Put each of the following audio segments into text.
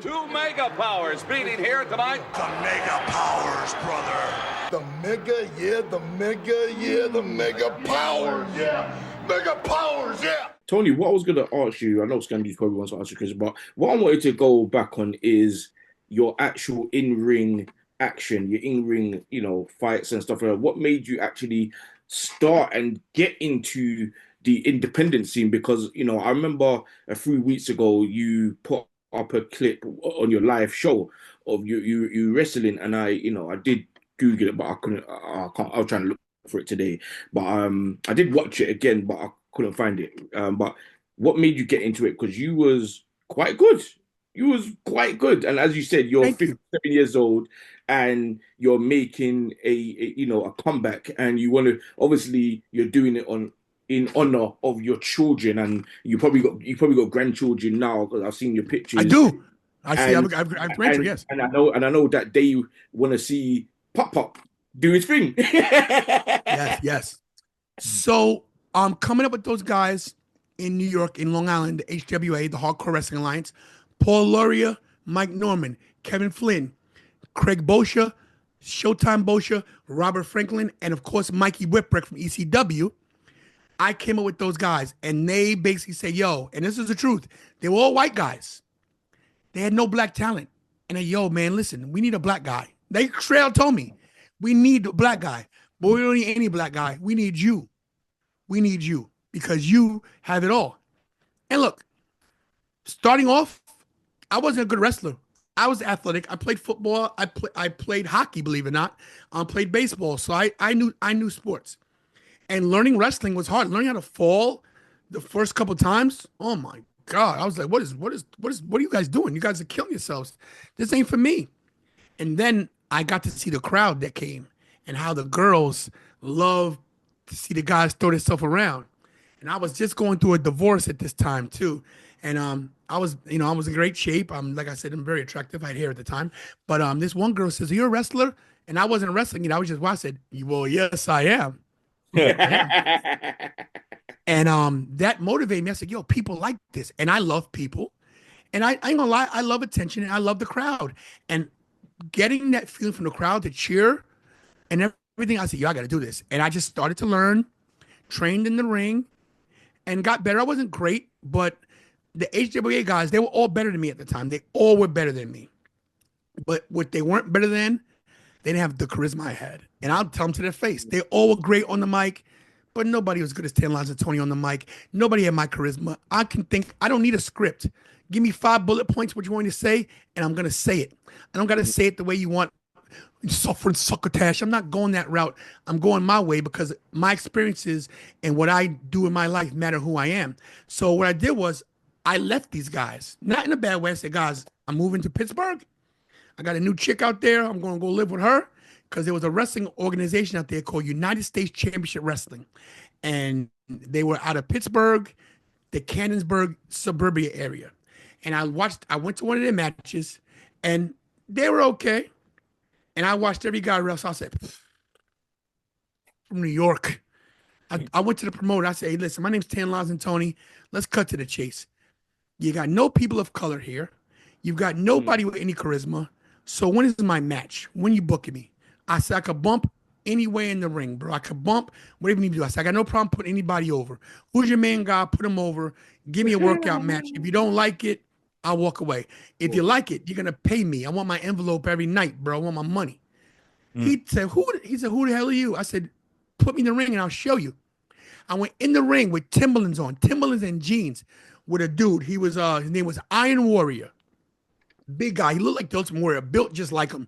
Two mega powers meeting here tonight. The mega powers, brother. The mega, yeah, the mega, yeah, the mega powers, yeah. Mega powers, yeah. Tony, what I was going to ask you, I know Scandal's probably wants to ask you, Chris, but what I wanted to go back on is your actual in-ring action, your in-ring, fights and stuff like that. What made you actually start and get into the independent scene? Because, I remember a few weeks ago, you put up a clip on your live show of you wrestling, and I did Google it, but I couldn't. I was trying to look for it today, but I did watch it again, but I couldn't find it. But what made you get into it? Because you was quite good. And as you said, you're 57 years old, and you're making a comeback, and you want to, obviously you're doing it in honor of your children, and you probably got grandchildren now, because I've seen your pictures. I do. I've grandchildren, yes. And I know that they want to see Pop do his thing. Yes. So I'm coming up with those guys in New York, in Long Island, the HWA, the Hardcore Wrestling Alliance, Paul Luria, Mike Norman, Kevin Flynn, Craig Boscia, Showtime Boscia, Robert Franklin, and of course Mikey Whipwreck from ECW. I came up with those guys, and they basically say, yo, and this is the truth, they were all white guys. They had no black talent. And they, yo, man, listen, we need a black guy. They straight out told me, we need a black guy, but we don't need any black guy. We need you. We need you, because you have it all. And look, starting off, I wasn't a good wrestler. I was athletic. I played football. I played hockey, believe it or not. I played baseball. So I knew sports. And learning wrestling was hard. Learning how to fall the first couple times, oh my God. I was like, what are you guys doing? You guys are killing yourselves. This ain't for me. And then I got to see the crowd that came, and how the girls love to see the guys throw themselves around. And I was just going through a divorce at this time too. And I was in great shape. Like I said, I'm very attractive. I had hair at the time. But this one girl says, "Are you a wrestler?" And I wasn't wrestling. I was just, I said, "Well, yes, I am." And that motivated me. I said, yo, people like this. And I love people. And I ain't gonna lie, I love attention, and I love the crowd. And getting that feeling from the crowd to cheer and everything, I said, yo, I gotta do this. And I just started to learn, trained in the ring, and got better. I wasn't great, but the HWA guys, they were all better than me at the time. They all were better than me. But what they weren't better than, they didn't have the charisma I had. And I'll tell them to their face. They all were great on the mic, but nobody was good as Tantalizing Tony on the mic. Nobody had my charisma. I can think, I don't need a script. Give me 5 bullet points, what you want me to say, and I'm going to say it. I don't got to say it the way you want. Suffering succotash. I'm not going that route. I'm going my way, because my experiences and what I do in my life matter who I am. So what I did was I left these guys, not in a bad way. I said, guys, I'm moving to Pittsburgh. I got a new chick out there. I'm going to go live with her, because there was a wrestling organization out there called United States Championship Wrestling. And they were out of Pittsburgh, the Cannonsburg suburbia area. And I went to one of their matches, and they were okay. And I watched every guy wrestle. I said, from New York. I went to the promoter. I said, hey, listen, my name's Tantalizing Tony. Let's cut to the chase. You got no people of color here. You've got nobody with any charisma. So when is my match? When you booking me? I said, I could bump anywhere in the ring, bro. I could bump whatever you need to do. I said, I got no problem putting anybody over. Who's your main guy? Put him over. Give me a workout match. If you don't like it, I'll walk away. If you like it, you're going to pay me. I want my envelope every night, bro. I want my money. He said, who the hell are you? I said, put me in the ring and I'll show you. I went in the ring with Timberlands on, Timberlands and jeans, with a dude. He was, his name was Iron Warrior. Big guy. He looked like the Ultimate Warrior, built just like him.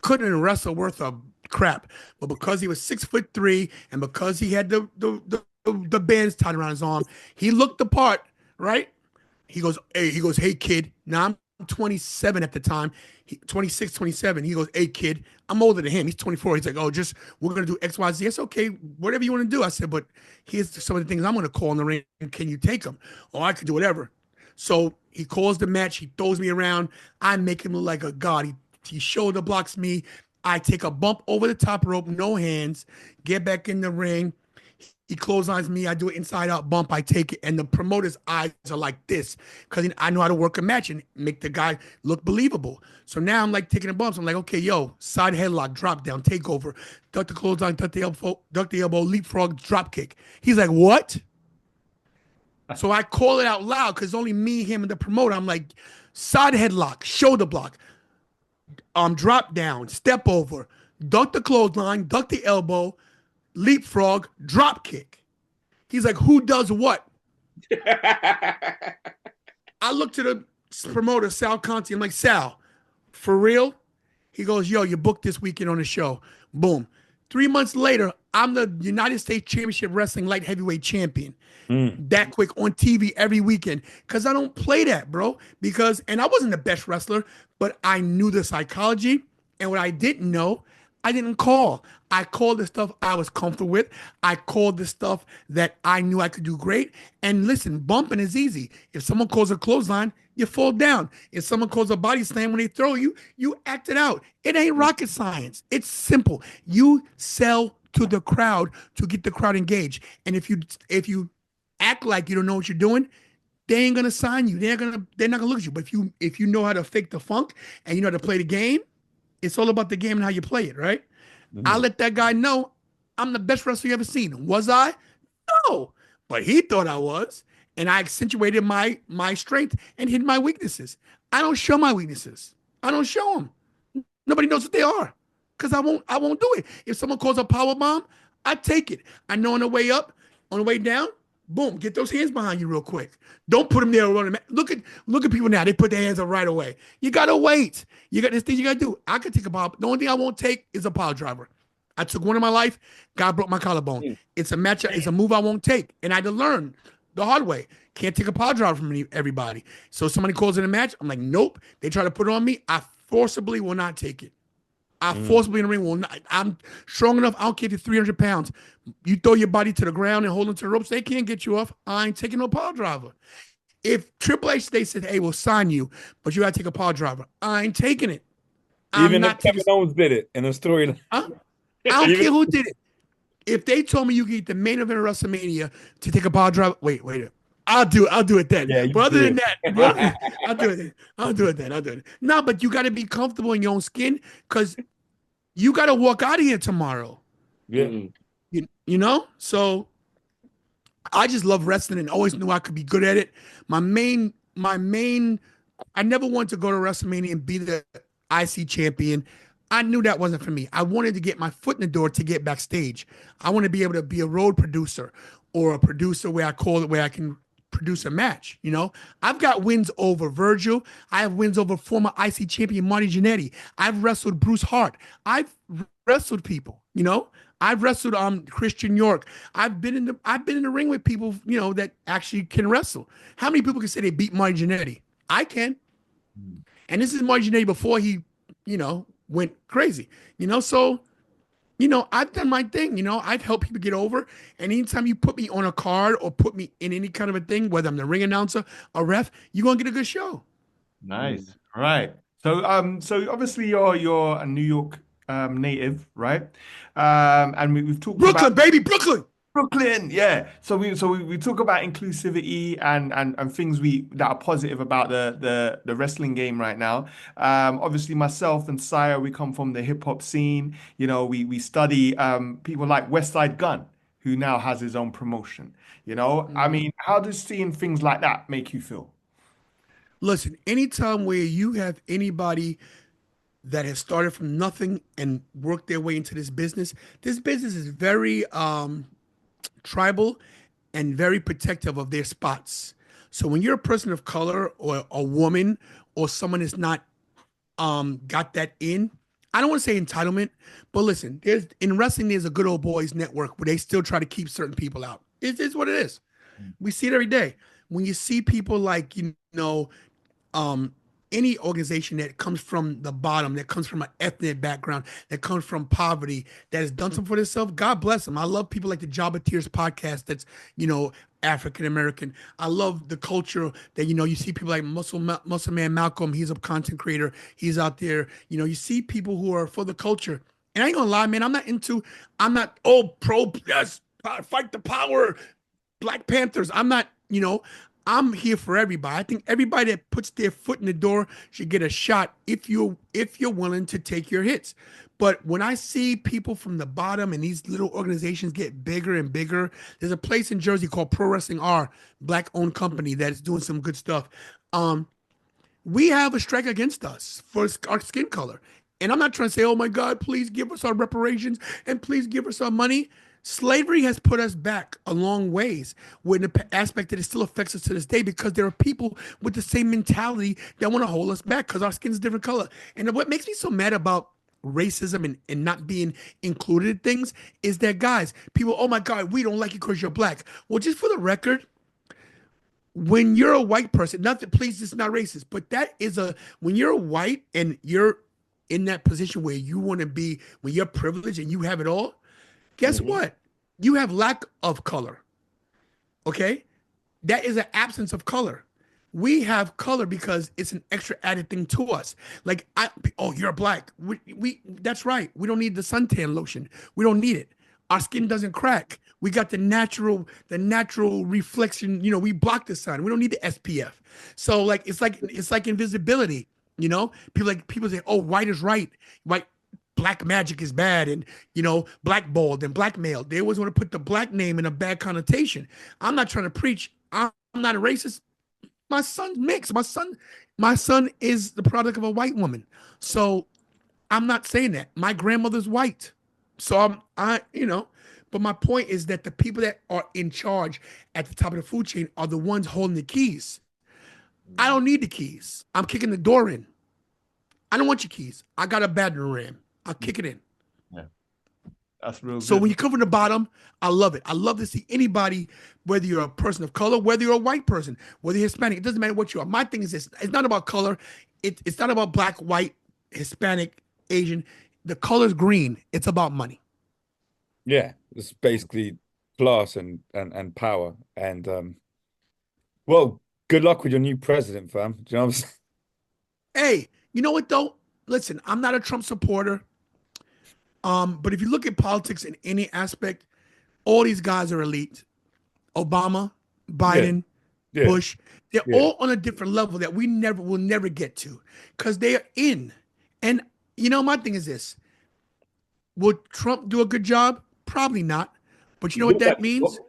Couldn't wrestle worth of crap. But because he was 6'3", and because he had the bands tied around his arm, he looked the part, right? He goes, hey, kid. Now, I'm 27 at the time. 26, 27. He goes, hey, kid. I'm older than him. He's 24. He's like, we're going to do X, Y, Z. It's okay. Whatever you want to do. I said, but here's some of the things I'm going to call in the ring. Can you take them? Oh, I could do whatever. So he calls the match. He throws me around. I make him look like a god. He shoulder blocks me. I take a bump over the top rope, no hands, get back in the ring. He clotheslines me. I do an inside out bump. I take it. And the promoter's eyes are like this because I know how to work a match and make the guy look believable. So now I'm like taking the bumps. I'm like, okay, yo, side headlock, drop down, take over, duck the clothesline, duck the elbow, leapfrog, drop kick. He's like, what? So I call it out loud because only me, him, and the promoter. I'm like, side headlock, shoulder block, drop down, step over, duck the clothesline, duck the elbow, leapfrog, drop kick. He's like, who does what? I look to the promoter, Sal Conti. I'm like, Sal, for real? He goes, yo, you booked this weekend on the show. Boom. 3 months later, I'm the United States Championship Wrestling Light Heavyweight Champion. That quick on TV every weekend. Because I don't play that, bro. And I wasn't the best wrestler, but I knew the psychology. And what I didn't know, I didn't call. I called the stuff I was comfortable with. I called the stuff that I knew I could do great. And listen, bumping is easy. If someone calls a clothesline, you fall down. If someone calls a body slam when they throw you, you act it out. It ain't rocket science. It's simple. You sell to the crowd to get the crowd engaged. And if you act like you don't know what you're doing, they ain't gonna sign you. They're not gonna look at you. But if you know how to fake the funk and you know how to play the game, it's all about the game and how you play it, right? I let that guy know I'm the best wrestler you ever seen. Was I? No. But he thought I was. And I accentuated my strength and hid my weaknesses. I don't show my weaknesses. I don't show them. Nobody knows what they are. Because I won't do it. If someone calls a power bomb, I take it. I know on the way up, on the way down, boom, get those hands behind you real quick. Don't put them there running. Look at people now. They put their hands up right away. You gotta wait. You got this thing you gotta do. I could take a power. The only thing I won't take is a power driver. I took one in my life. God broke my collarbone. It's a match. It's a move I won't take, and I had to learn the hard way. Can't take a power driver from everybody. So somebody calls it a match. I'm like, nope. They try to put it on me. I forcibly will not take it. I forcibly in the ring will not. I'm strong enough. I don't care if you're 300 pounds. You throw your body to the ground and hold onto the ropes, they can't get you off. I ain't taking no power driver. If Triple H, they said, hey, we'll sign you, but you got to take a power driver, I ain't taking it. Even if Kevin Owens did it in a story. I don't care who did it. If they told me you could get the main event of WrestleMania to take a power driver, wait. I'll do it then. Yeah, but other than that, I'll do it then. No, but you got to be comfortable in your own skin because you got to walk out of here tomorrow. Yeah. You know? So I just love wrestling and always knew I could be good at it. My main, I never wanted to go to WrestleMania and be the IC champion. I knew that wasn't for me. I wanted to get my foot in the door to get backstage. I want to be able to be a road producer or a producer where I can produce a match. You know, I've got wins over Virgil. I have wins over former IC champion Marty Jannetty. I've wrestled Bruce Hart. I've wrestled people. You know, I've wrestled Christian York. I've been in the ring with people, you know, that actually can wrestle. How many people can say they beat Marty Jannetty? I can. And this is Marty Jannetty before he, you know, went crazy. You know, so, you know, I've done my thing. You know, I've helped people get over. And anytime you put me on a card or put me in any kind of a thing, whether I'm the ring announcer, a ref, you're gonna get a good show. Nice. Right. So so obviously you're a New York native, right? And we've talked Brooklyn, about baby, Brooklyn. yeah. So we talk about inclusivity and things that are positive about the wrestling game right now. Obviously myself and Sire, we come from the hip hop scene. You know, we study people like Westside Gun, who now has his own promotion. You know, I mean, how does seeing things like that make you feel? Listen, anytime where you have anybody that has started from nothing and worked their way into this business is very tribal and very protective of their spots. So when you're a person of color or a woman or someone that's not got that in, I don't want to say entitlement, but listen, in wrestling there's a good old boys network where they still try to keep certain people out. It's what it is. We see it every day. When you see people like, you know, any organization that comes from the bottom, that comes from an ethnic background, that comes from poverty, that has done something for themselves, God bless them. I love people like the Jabba Tears podcast that's, you know, African American. I love the culture that, you know, you see people like Muscle Man Malcolm. He's a content creator. He's out there. You know, you see people who are for the culture. And I ain't gonna lie, man, I'm not pro, yes, fight the power, Black Panthers. I'm not, I'm here for everybody. I think everybody that puts their foot in the door should get a shot if you're willing to take your hits. But when I see people from the bottom and these little organizations get bigger and bigger, there's a place in Jersey called Pro Wrestling R, Black-owned company that is doing some good stuff. We have a strike against us for our skin color. And I'm not trying to say, oh my God, please give us our reparations and please give us our money. Slavery has put us back a long ways with the aspect that it still affects us to this day because there are people with the same mentality that want to hold us back because our skin is a different color. And what makes me so mad about racism and not being included in things is that, guys, people, oh my God, we don't like you because you're black. Well, just for the record, when you're a white person, nothing, please, it's not racist, but when you're white and you're in that position where you want to be, when you're privileged and you have it all, guess what? You have lack of color. Okay? That is an absence of color. We have color because it's an extra added thing to us. Like, you're black. That's right. We don't need the suntan lotion. We don't need it. Our skin doesn't crack. We got the natural reflection. We block the sun. We don't need the SPF. So like it's like invisibility. People say, oh, white is right. Black magic is bad, and blackballed and blackmailed. They always want to put the black name in a bad connotation. I'm not trying to preach. I'm not a racist. My son's mixed. My son is the product of a white woman. So I'm not saying that. My grandmother's white. So but my point is that the people that are in charge at the top of the food chain are the ones holding the keys. I don't need the keys. I'm kicking the door in. I don't want your keys. I got a battering ram. I'll kick it in. Yeah. That's real So good. when you come from the bottom, I love it. I love to see anybody, whether you're a person of color, whether you're a white person, whether you're Hispanic, it doesn't matter what you are. My thing is this. It's not about color. It's not about black, white, Hispanic, Asian. The color's green. It's about money. Yeah, it's basically class and power. And well, good luck with your new president, fam. Do you know what I'm saying? Hey, you know what though? Listen, I'm not a Trump supporter. But if you look at politics in any aspect, all these guys are elite. Obama, Biden, Yeah. Bush, they're all on a different level that we will never get to because they are in. And my thing is this. Will Trump do a good job? Probably not. But you know what that means?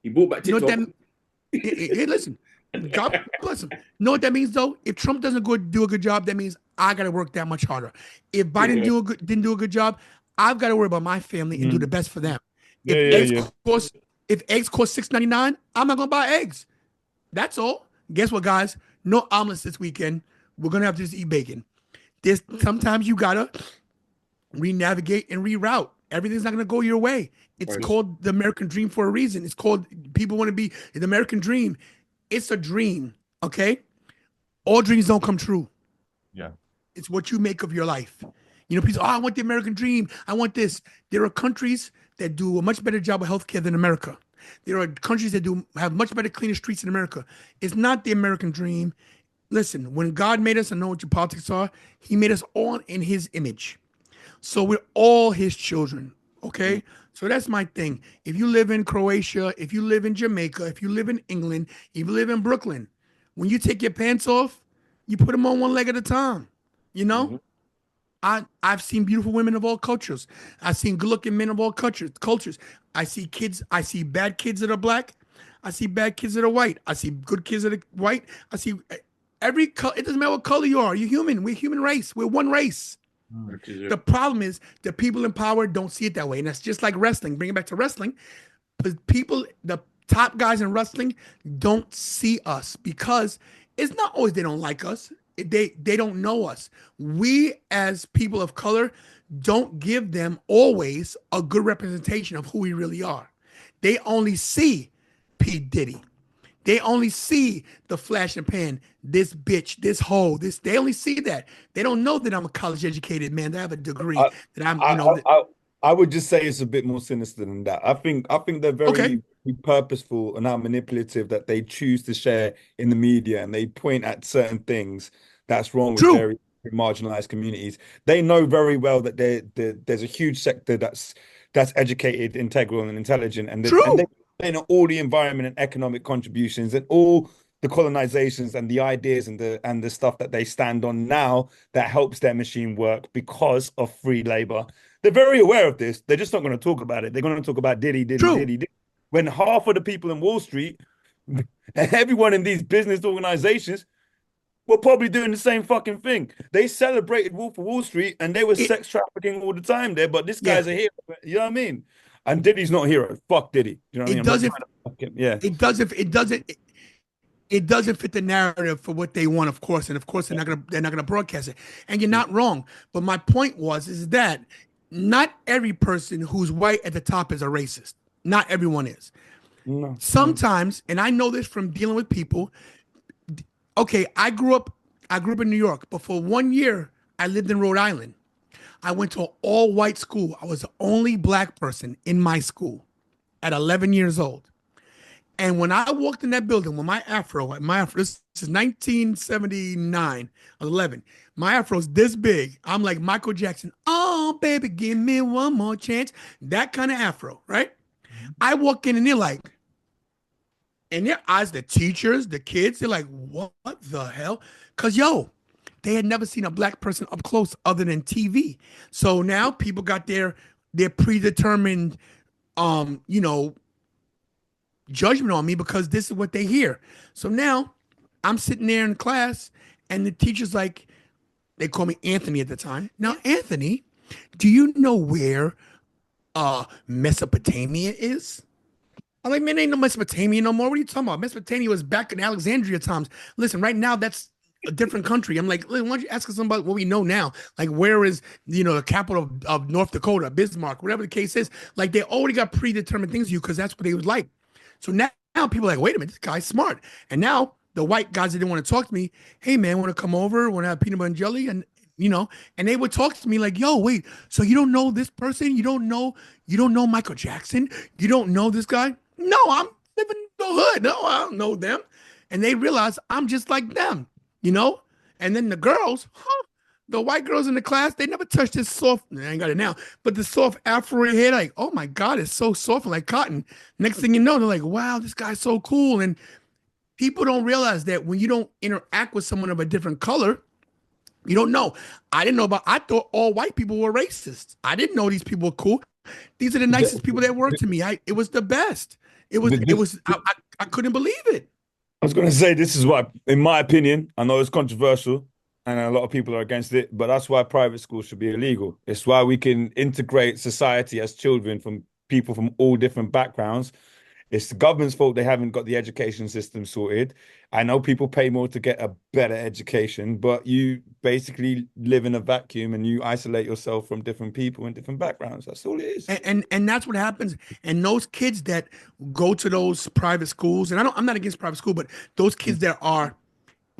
He brought back You know TikTok. what that hey, listen, God bless him. You know what that means though? If Trump doesn't do a good job, that means I gotta work that much harder. If Biden didn't do a good job, I've got to worry about my family and do the best for them. If eggs cost $6.99, I'm not gonna buy eggs. That's all. Guess what, guys? No omelets this weekend. We're gonna have to just eat bacon. Sometimes you gotta re-navigate and reroute. Everything's not gonna go your way. It's called the American dream for a reason. It's called people want to be the American dream. It's a dream, okay? All dreams don't come true. Yeah. It's what you make of your life. People say, I want the American dream. I want this. There are countries that do a much better job of healthcare than America. There are countries that have much better, cleaner streets than America. It's not the American dream. Listen, when God made us, I know what your politics are, he made us all in his image. So we're all his children, okay? So that's my thing. If you live in Croatia, if you live in Jamaica, if you live in England, if you live in Brooklyn, when you take your pants off, you put them on one leg at a time, I've seen beautiful women of all cultures. I've seen good-looking men of all cultures. I see bad kids that are black. I see bad kids that are white. I see good kids that are white. I see every color. It doesn't matter what color you are. You're human. We're human race. We're one race. The problem is the people in power don't see it that way. And that's just like wrestling. Bring it back to wrestling. The top guys in wrestling don't see us because it's not always they don't like us. They don't know us. We as people of color don't give them always a good representation of who we really are. They only see P. Diddy. They only see the flash and pan, this bitch, this hoe, this. They only see that. They don't know that I'm a college educated man, that I have a degree, that I'm, I would just say it's a bit more sinister than that. I think they're very purposeful and not manipulative that they choose to share in the media and they point at certain things that's wrong with very marginalized communities. They know very well that there's a huge sector that's that's educated, integral, and intelligent, and they True. know all the environment and economic contributions and all the colonizations and the ideas and the stuff that they stand on now that helps their machine work because of free labor. They're very aware of this. They're just not going to talk about it. They're going to talk about Diddy, Diddy, True. Diddy, Diddy. When half of the people in Wall Street and everyone in these business organizations were probably doing the same fucking thing. They celebrated Wolf of Wall Street and they were sex trafficking all the time there, but this guy's a hero. You know what I mean? And Diddy's not a hero. Fuck Diddy. You know what I mean? It doesn't. Yeah. It doesn't. It doesn't. It doesn't fit the narrative for what they want, of course, and of course they're not gonna broadcast it. And you're not wrong. But my point is that not every person who's white at the top is a racist. Not everyone is. No. Sometimes, and I know this from dealing with people. Okay, I grew up in New York, but for 1 year I lived in Rhode Island. I went to an all-white school. I was the only black person in my school at 11 years old. And when I walked in that building with my afro, this is 1979, I was 11. My afro's this big. I'm like Michael Jackson. Oh, baby, give me one more chance. That kind of afro, right? I walk in and they're like, in their eyes, the teachers, the kids, they're like, what the hell? Because, they had never seen a black person up close other than TV. So now people got their predetermined, judgment on me because this is what they hear. So now I'm sitting there in class and the teacher's like, they call me Anthony at the time. Now, Anthony, do you know where Mesopotamia is? I'm like, man, ain't no Mesopotamia no more. What are you talking about? Mesopotamia was back in Alexandria times. Listen, right now that's a different country. I'm like, why don't you ask us about what we know now? Like, where is, the capital of North Dakota, Bismarck, whatever the case is. Like, they already got predetermined things to you because that's what they would like. So now people are like, wait a minute, this guy's smart. And now the white guys that didn't want to talk to me, hey man, want to come over? Want to have peanut butter and jelly? And and they would talk to me like, yo, wait, so you don't know this person? You don't know Michael Jackson? You don't know this guy? No, I'm living in the hood. No, I don't know them. And they realize I'm just like them, And then the girls, the white girls in the class, they never touched this soft, I ain't got it now, but the soft afro hair, like, oh my God, it's so soft like cotton. Next thing you know, they're like, wow, this guy's so cool. And people don't realize that when you don't interact with someone of a different color, you don't know. I thought all white people were racist. I didn't know these people were cool. These are the nicest people that worked to me. It was the best. I couldn't believe it. I was going to say, this is why, in my opinion, I know it's controversial and a lot of people are against it, but that's why private schools should be illegal. It's why we can integrate society as children from people from all different backgrounds. It's the government's fault they haven't got the education system sorted. I know people pay more to get a better education, but you basically live in a vacuum and you isolate yourself from different people and different backgrounds. That's all it is. And that's what happens. And those kids that go to those private schools, and I'm not against private school, but those kids that are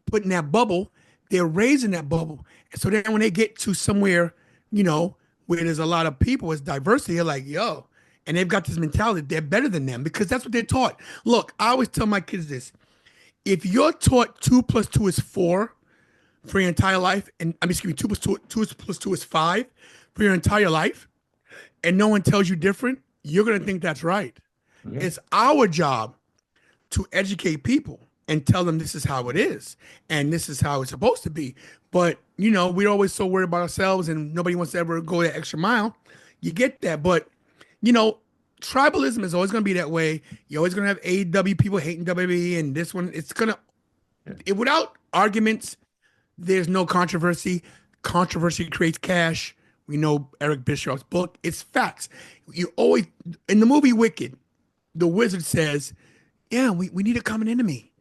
put in that bubble, they're raised in that bubble. So then when they get to somewhere, where there's a lot of people, it's diversity, they're like, yo, and they've got this mentality, they're better than them because that's what they're taught. Look, I always tell my kids this. If you're taught 2 + 2 is 4 for your entire life, and 2 + 2 is 5 for your entire life, and no one tells you different, you're going to think that's right. Yeah. It's our job to educate people and tell them this is how it is and this is how it's supposed to be. But, we're always so worried about ourselves and nobody wants to ever go that extra mile. You get that. But, tribalism is always going to be that way. You're always going to have AEW people hating WWE, and this one, without arguments, there's no controversy. Controversy creates cash. We know Eric Bischoff's book. It's facts. You always, in the movie Wicked, the wizard says, yeah, we need a common enemy,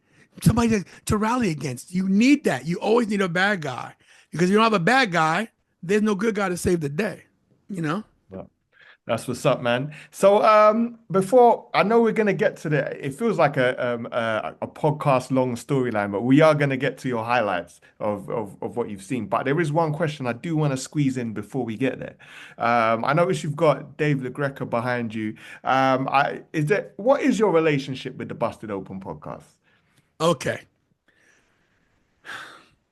somebody to rally against. You need that. You always need a bad guy, because if you don't have a bad guy, there's no good guy to save the day, That's what's up, man. So before, I know we're going to get to it feels like a podcast long storyline, but we are going to get to your highlights of what you've seen. But there is one question I do want to squeeze in before we get there. I notice you've got Dave LaGreca behind you. What is your relationship with the Busted Open podcast? Okay.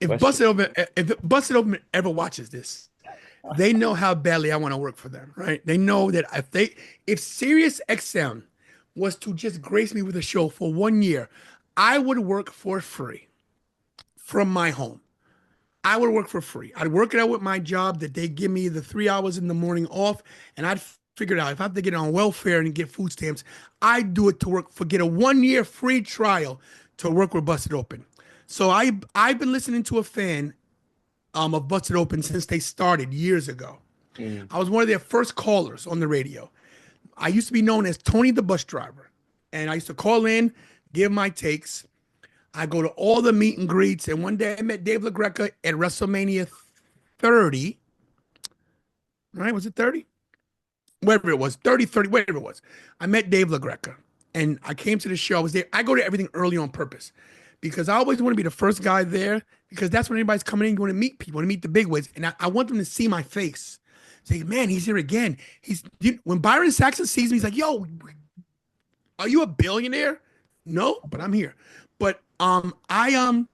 If Busted Open ever watches this, they know how badly I want to work for them, right? They know that if Sirius XM was to just grace me with a show for 1 year, I would work for free from my home. I would work for free. I'd work it out with my job that they give me the 3 hours in the morning off, and I'd figure it out. If I have to get on welfare and get food stamps, I'd do it to work for get a 1 year free trial to work with Busted Open. So I've been listening to a fan of Busted Open since they started years ago. I was one of their first callers on the radio. I used to be known as Tony the Bus Driver, and I used to call in, give my takes. I go to all the meet and greets, and one day I met Dave LaGreca at WrestleMania 30. Right? Was it 30? Whatever it was, 30, whatever it was. I met Dave LaGreca, and I came to the show. I was there. I go to everything early on purpose because I always want to be the first guy there because that's when everybody's coming in. You want to meet people, want to meet the big wigs, and I want them to see my face. Say, man, he's here again. When Byron Saxon sees me, he's like, yo, are you a billionaire? No, but I'm here. But I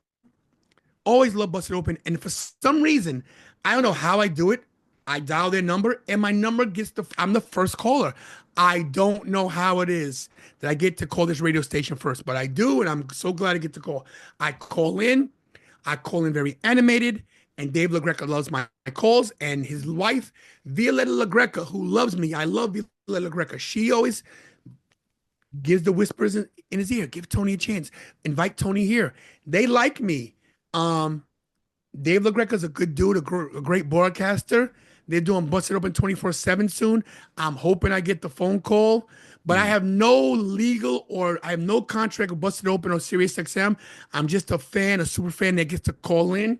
always love Busted Open, and for some reason, I don't know how I do it. I dial their number, and my number I'm the first caller. I don't know how it is that I get to call this radio station first, but I do, and I'm so glad I get to call. I call in very animated, and Dave LaGreca loves my calls, and his wife, Violetta LaGreca, who loves me. I love Violetta LaGreca. She always gives the whispers in his ear. Give Tony a chance. Invite Tony here. They like me. Dave LaGreca's a good dude, a great broadcaster. They're doing Busted Open 24/7 soon. I'm hoping I get the phone call, but I have no legal or I have no contract with Busted Open or SiriusXM. I'm just a fan, a super fan that gets to call in.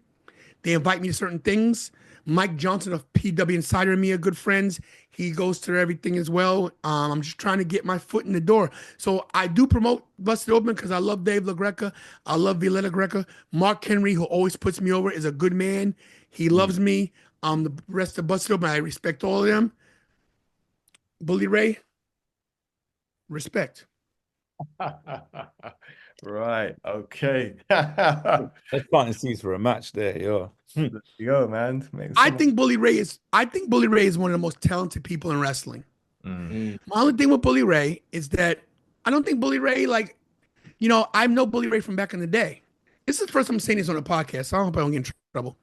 They invite me to certain things. Mike Johnson of PW Insider and me are good friends. He goes to everything as well. I'm just trying to get my foot in the door. So I do promote Busted Open because I love Dave LaGreca. I love Violetta LaGreca. Mark Henry, who always puts me over, is a good man. He loves me. The rest of Busted Open, I respect all of them. Bully Ray, respect. Right. Okay. That's planting seeds for a match there, yo. Yo, man. I think Bully Ray is one of the most talented people in wrestling. My only thing with Bully Ray is that I don't think Bully Ray, I know Bully Ray from back in the day. This is the first time I'm saying this on a podcast, so I hope I don't get in trouble.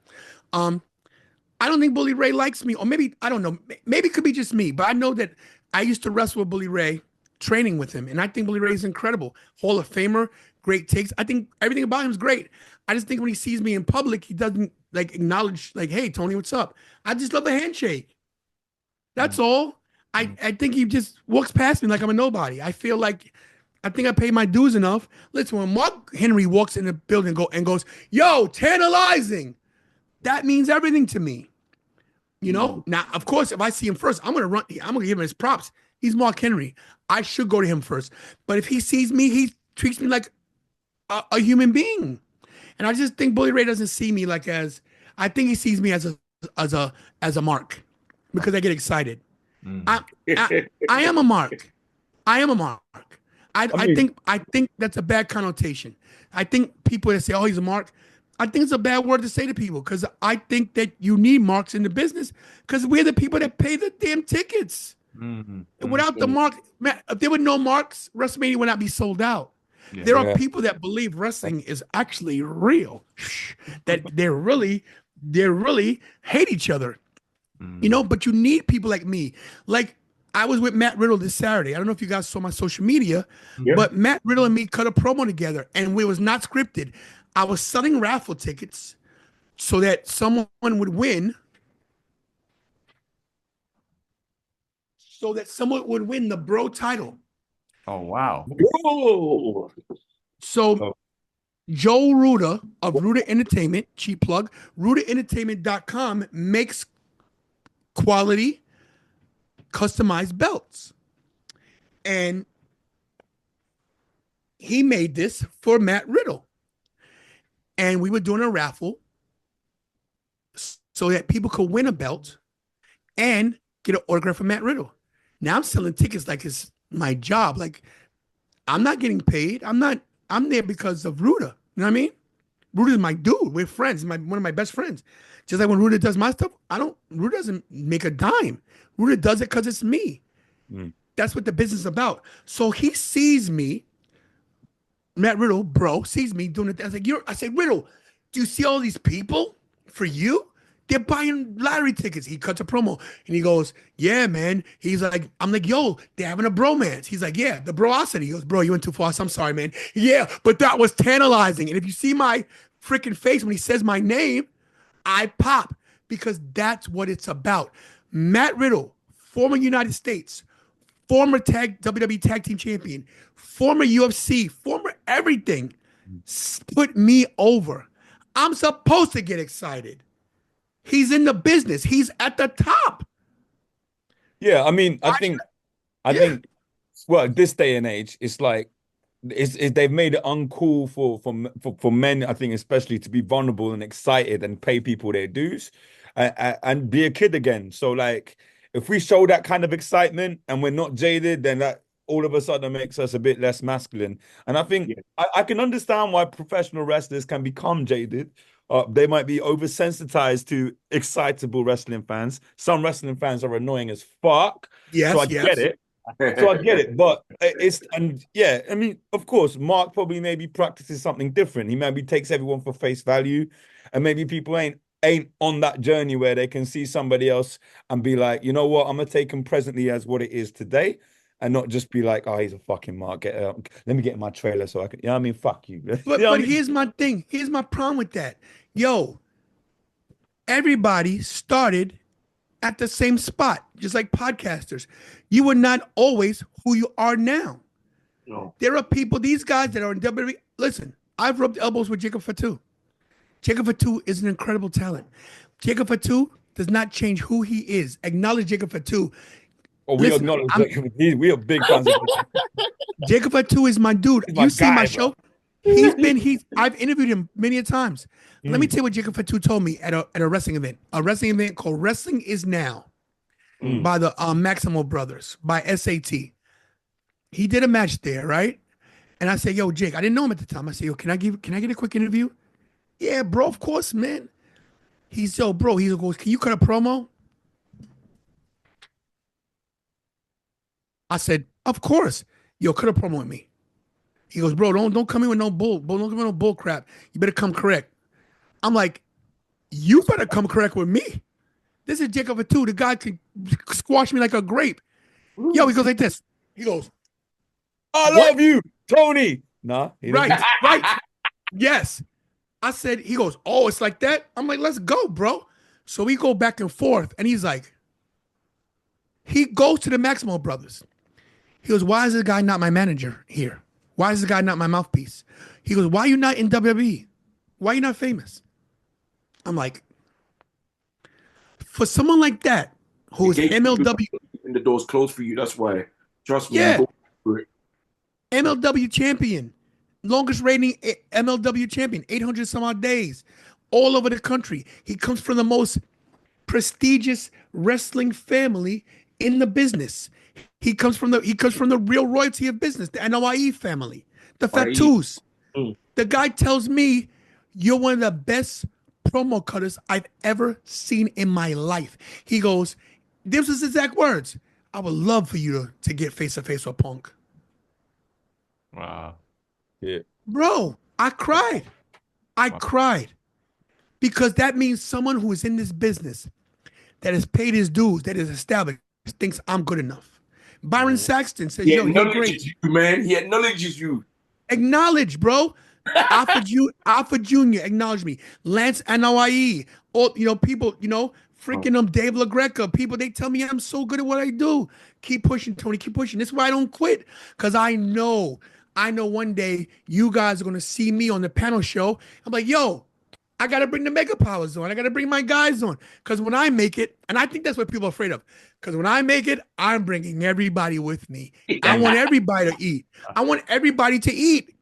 I don't think Bully Ray likes me, or maybe, I don't know, maybe it could be just me, but I know that I used to wrestle with Bully Ray, training with him, and I think Bully Ray is incredible. Hall of Famer, great takes. I think everything about him is great. I just think when he sees me in public, he doesn't acknowledge, hey, Tony, what's up? I just love a handshake. That's all. I think he just walks past me like I'm a nobody. I feel like I think I pay my dues enough. Listen, when Mark Henry walks in the building and goes, yo, tantalizing, that means everything to me. Now, of course, if I see him first, I'm going to give him his props. He's Mark Henry. I should go to him first. But if he sees me, he treats me like a human being. And I just think Bully Ray doesn't see me I think he sees me as a mark because I get excited. I am a mark. I am a mark. I think that's a bad connotation. I think people that say, oh, he's a mark, I think it's a bad word to say to people because I think that you need marks in the business because we're the people that pay the damn tickets. Without the mark, man, if there were no marks, WrestleMania would not be sold out. Yeah. There are people that believe wrestling is actually real, that they really hate each other, but you need people like me. Like I was with Matt Riddle this Saturday. I don't know if you guys saw my social media, but Matt Riddle and me cut a promo together and it was not scripted. I was selling raffle tickets so that someone would win. So that someone would win the bro title. Oh, wow. Bro. So Joe Ruda of Ruda Entertainment, cheap plug, RudaEntertainment.com makes quality customized belts. And he made this for Matt Riddle. And we were doing a raffle so that people could win a belt and get an autograph from Matt Riddle. Now I'm selling tickets like it's my job. Like I'm not getting paid. I'm there because of Ruda. You know what I mean? Ruda's my dude. We're friends. He's one of my best friends. Just like when Ruda does my stuff, Ruda doesn't make a dime. Ruda does it because it's me. That's what the business is about. So he sees me, Matt Riddle, bro, sees me doing it. I said, Riddle, do you see all these people for you? They're buying lottery tickets. He cuts a promo and he goes, yeah, man. He's like, I'm like, yo, they're having a bromance. He's like, yeah, the broosity. He goes, bro, you went too far. I'm sorry, man. Yeah, but that was tantalizing. And if you see my freaking face when he says my name, I pop because that's what it's about. Matt Riddle, former United States, former WWE Tag Team Champion, former UFC, former everything, put me over. I'm supposed to get excited. He's in the business. He's at the top. Yeah, I mean, I think, well, this day and age, it's like, they've made it uncool for men, I think, especially to be vulnerable and excited and pay people their dues and be a kid again. So, like, if we show that kind of excitement and we're not jaded, then that all of a sudden makes us a bit less masculine. And I think I can understand why professional wrestlers can become jaded. They might be oversensitized to excitable wrestling fans. Some wrestling fans are annoying as fuck. Yes, so I get it. But I mean, of course, Mark probably maybe practices something different. He maybe takes everyone for face value, and maybe people ain't on that journey where they can see somebody else and be like, you know what, I'm gonna take him presently as what it is today, and not just be like, oh, he's a fucking Mark. Let me get in my trailer so I can. I mean, fuck you. But here's my thing. Here's my problem with that. Yo, everybody started at the same spot, just like podcasters. You were not always who you are now. No. There are people, these guys that are in WWE. Listen, I've rubbed elbows with Jacob Fatu. Jacob Fatu is an incredible talent. Jacob Fatu does not change who he is. Acknowledge Jacob Fatu. Oh, we acknowledge Jacob. We are big fans of Jacob Fatu is my dude. He's my You see guy, my bro. show? I've interviewed him many a times. Let me tell you what Jacob Fatu told me at a wrestling event called Wrestling Is Now by the Maximo Brothers, by SAT. He did a match there, right? And I said, yo, Jake, I didn't know him at the time. I said, yo, can I get a quick interview? Yeah, bro, of course, man. He's, yo, bro, he goes, can you cut a promo? I said, of course. Yo, cut a promo with me. He goes, bro, don't come in with no bull. Don't come in with no bull crap. You better come correct. I'm like, you better come correct with me. This is Jacob Fatu. The guy could squash me like a grape. Yo, he goes like this. He goes, I love you, Tony. Nah. Right. Yes. I said, he goes, oh, it's like that? I'm like, let's go, bro. So we go back and forth. And he's like, he goes to the Maximo Brothers. He goes, why is this guy not my manager here? Why is this guy not my mouthpiece? He goes, why are you not in WWE? Why are you not famous? I'm like, for someone like that, who is MLW. And the door's closed for you. That's why. Trust me. Yeah. Go for it. MLW champion, longest reigning MLW champion, 800 some odd days, all over the country. He comes from the most prestigious wrestling family in the business. He comes from the real royalty of business, the NOIE family, the Fatus. The guy tells me, you're one of the best promo cutters I've ever seen in my life. He goes, this was his exact words. I would love for you to get face to face with Punk. Wow. Yeah. Bro, I cried. I cried. Because that means someone who is in this business, that has paid his dues, that is established, thinks I'm good enough. Byron Saxton says, yo, you're great. You, man. He acknowledges you. Acknowledge, bro. Alpha Jr. acknowledge me. Lance Anoa'i. All people, freaking Dave LaGreca. People, they tell me I'm so good at what I do. Keep pushing, Tony. Keep pushing. This is why I don't quit. Because I know one day you guys are gonna see me on the panel show. I'm like, yo, I gotta bring the Mega Powers on. I gotta bring my guys on. Because when I make it, and I think that's what people are afraid of. Because when I make it, I'm bringing everybody with me. I want everybody to eat. I want everybody to eat.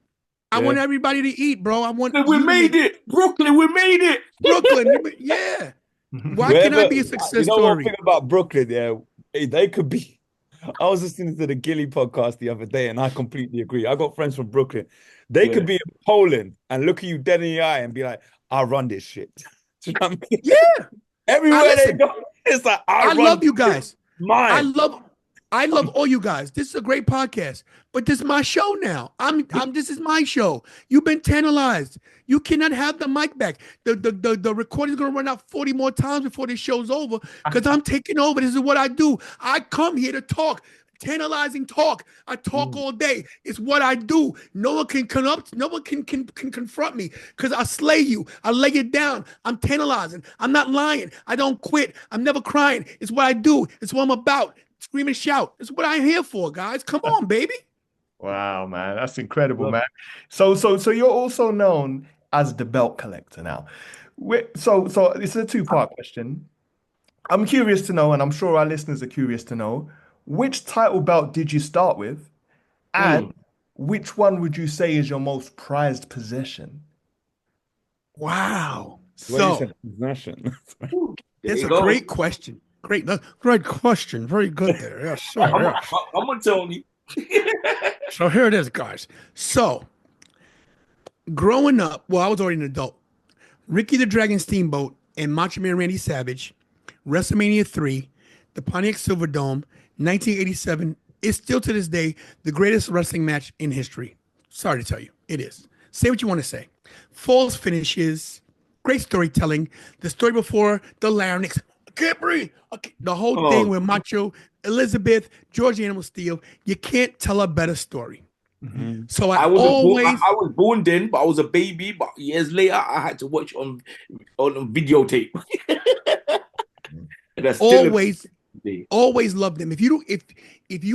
I want everybody to eat, bro. I want. We made it, Brooklyn. We made it, Brooklyn. Yeah. Why can't I be a success you know story? one thing about Brooklyn? Yeah, they could be. I was listening to the Gilly podcast the other day, and I completely agree. I got friends from Brooklyn. They Yeah. could be in Poland and look at you dead in the eye and be like, "I'll run this shit." Do you know what I mean? Yeah. Everywhere they listen. go, it's like, I love you guys. I Mine. love all you guys. This is a great podcast, but this is my show now. This is my show. You've been tantalized. You cannot have the mic back. The recording's gonna run out 40 more times before this show's over because I'm taking over. This is what I do. I come here to talk. Tantalizing talk. I talk all day. It's what I do. No one can come up. No one can confront me because I slay you. I lay it down. I'm tantalizing. I'm not lying. I don't quit. I'm never crying. It's what I do. It's what I'm about. Scream and shout. It's what I'm here for, guys. Come on, baby. Wow, man, that's incredible, man. So you're also known as the belt collector now. So this is a two-part question. I'm curious to know, and I'm sure our listeners are curious to know, which title belt did you start with, and which one would you say is your most prized possession? Wow. Well, you So said possession. it's a great question. Great question. Very good there. Yes, sir. I'm Yes. gonna tell you. So here it is, guys. So growing up, well, I was already an adult. Ricky the Dragon Steamboat and Macho Man Randy Savage, WrestleMania 3, the Pontiac Silverdome, 1987 is still to this day the greatest wrestling match in history. Sorry to tell you, it is. Say what you want to say. False finishes, great storytelling. The story before the larynx, I can't breathe. The whole thing with Macho, Elizabeth, George Animal Steel. You can't tell a better story. So I was born then, but I was a baby. But years later, I had to watch on videotape. And that's still always loved them. If you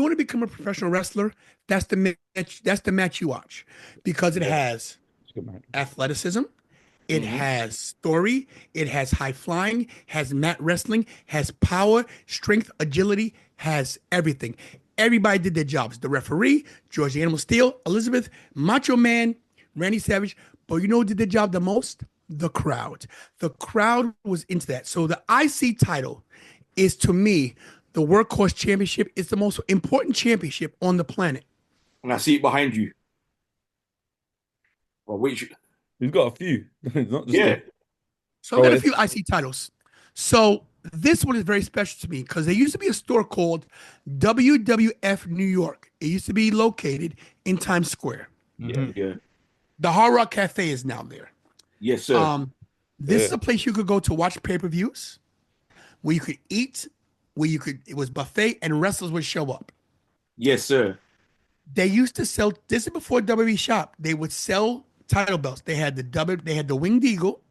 want to become a professional wrestler, that's the match. That's the match you watch because it has athleticism, it has story, it has high flying, has mat wrestling, has power, strength, agility, has everything. Everybody did their jobs. The referee, George the Animal Steel, Elizabeth, Macho Man, Randy Savage. But you know who did their job the most? The crowd. The crowd was into that. So the IC title is, to me, the workhorse championship. It's the most important championship on the planet. And I see it behind you. Well, which He's got a few. Not just yeah. So I got a few IC titles. So this one is very special to me because there used to be a store called WWF New York. It used to be located in Times Square. Yeah. The Hard Rock Cafe is now there. Yes, sir. This is a place you could go to watch pay-per-views, where you could eat, it was buffet, and wrestlers would show up. Yes, sir. They used to sell, this is before WWE Shop, they would sell title belts. They had the Winged Eagle,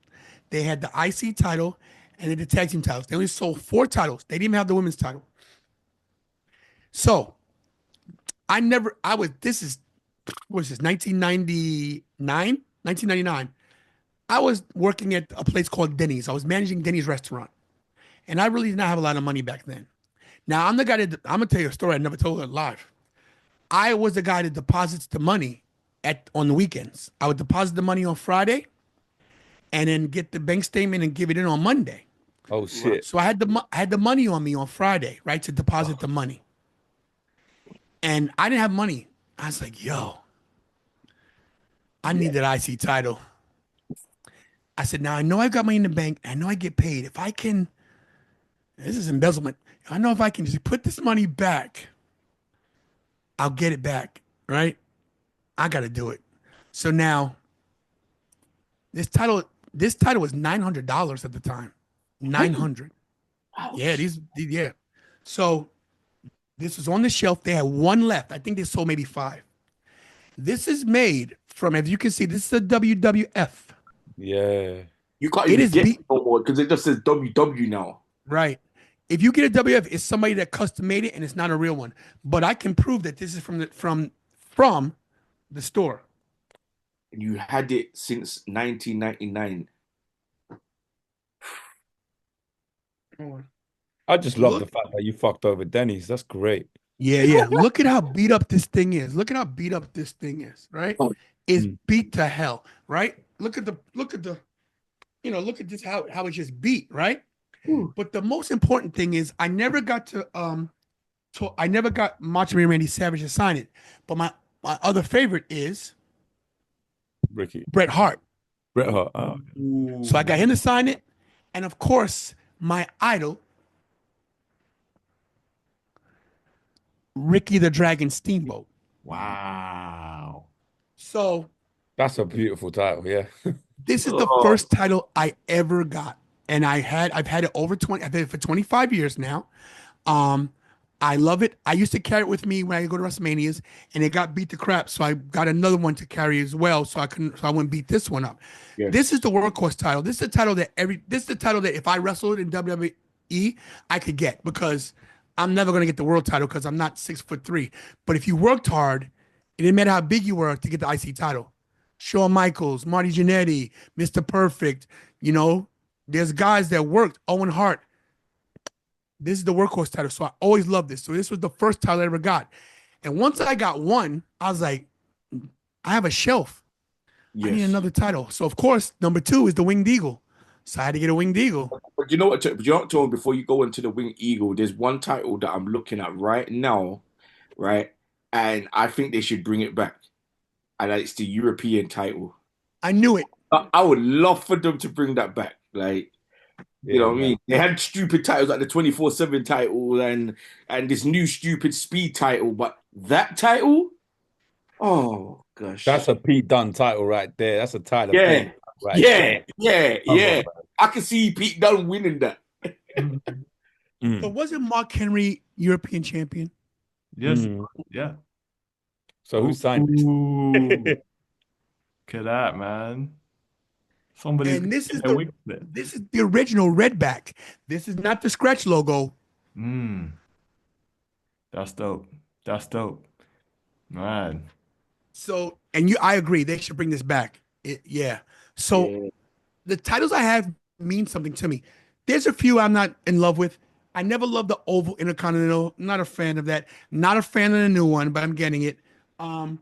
they had the IC title, and then the tag team titles. They only sold 4 titles. They didn't even have the women's title. So this is 1999? 1999. I was working at a place called Denny's. I was managing Denny's restaurant. And I really did not have a lot of money back then. Now, I'm the guy I'm going to tell you a story I never told it live. I was the guy that deposits the money on the weekends. I would deposit the money on Friday and then get the bank statement and give it in on Monday. Oh, shit. So I had the money on me on Friday, right, to deposit the money. And I didn't have money. I was like, yo, I need that IC title. I said, now I know I got money in the bank. I know I get paid. If I can, this is embezzlement. I know if I can just put this money back, I'll get it back, right? I got to do it. So now, this title was $900 at the time. $900. Yeah. So this was on the shelf. They had one left. I think they sold maybe 5. This is made from, as you can see, this is a WWF. Yeah. You can't even get it no more because it just says WW now. Right. If you get a WF, it's somebody that custom made it and it's not a real one. But I can prove that this is from the store. And you had it since 1999. I just love the fact that you fucked over Denny's. That's great. Yeah. Look at how beat up this thing is. Right? It's beat to hell, right? Look at this how it's just beat, right? But the most important thing is I never got to So I never got Macho Man Randy Savage to sign it. But my other favorite is Ricky. Bret Hart. Bret Hart. Oh, So I got him to sign it. And of course, my idol, Ricky the Dragon Steamboat. Wow. So that's a beautiful title. Yeah. this is the Oh. first title I ever got. And I've had it over 20, I've had it for 25 years now. I love it. I used to carry it with me when I go to WrestleManias, and it got beat to crap. So I got another one to carry as well. So I wouldn't beat this one up. Yes. This is the workhorse title. This is the title that if I wrestled in WWE, I could get, because I'm never gonna get the world title because I'm not 6'3". But if you worked hard, it didn't matter how big you were to get the IC title. Shawn Michaels, Marty Jannetty, Mr. Perfect, there's guys that worked. Owen Hart. This is the workhorse title. So I always loved this. So this was the first title I ever got. And once I got one, I was like, I have a shelf. Yes. I need another title. So of course, number 2 is the Winged Eagle. So I had to get a Winged Eagle. But you know what? Tony, before you go into the Winged Eagle, there's one title that I'm looking at right now, right? And I think they should bring it back. And it's the European title. I knew it. I would love for them to bring that back. Like, you know what I mean? They had stupid titles like the 24/7 title and this new stupid speed title, but that title, oh gosh, That's a Pete Dunne title right there. That's a title. Yeah. Right yeah, there. yeah. I can see Pete Dunne winning that. So wasn't Mark Henry European champion? Yes. Yeah. So who signed this? Look at that, man. Somebody's And this is getting their wigs there. this is the original Redback. This is not the scratch logo. That's dope. That's dope. Man. So, and I agree, they should bring this back. Yeah. So the titles I have mean something to me. There's a few I'm not in love with. I never loved the Oval Intercontinental. Not a fan of that. Not a fan of the new one, but I'm getting it. I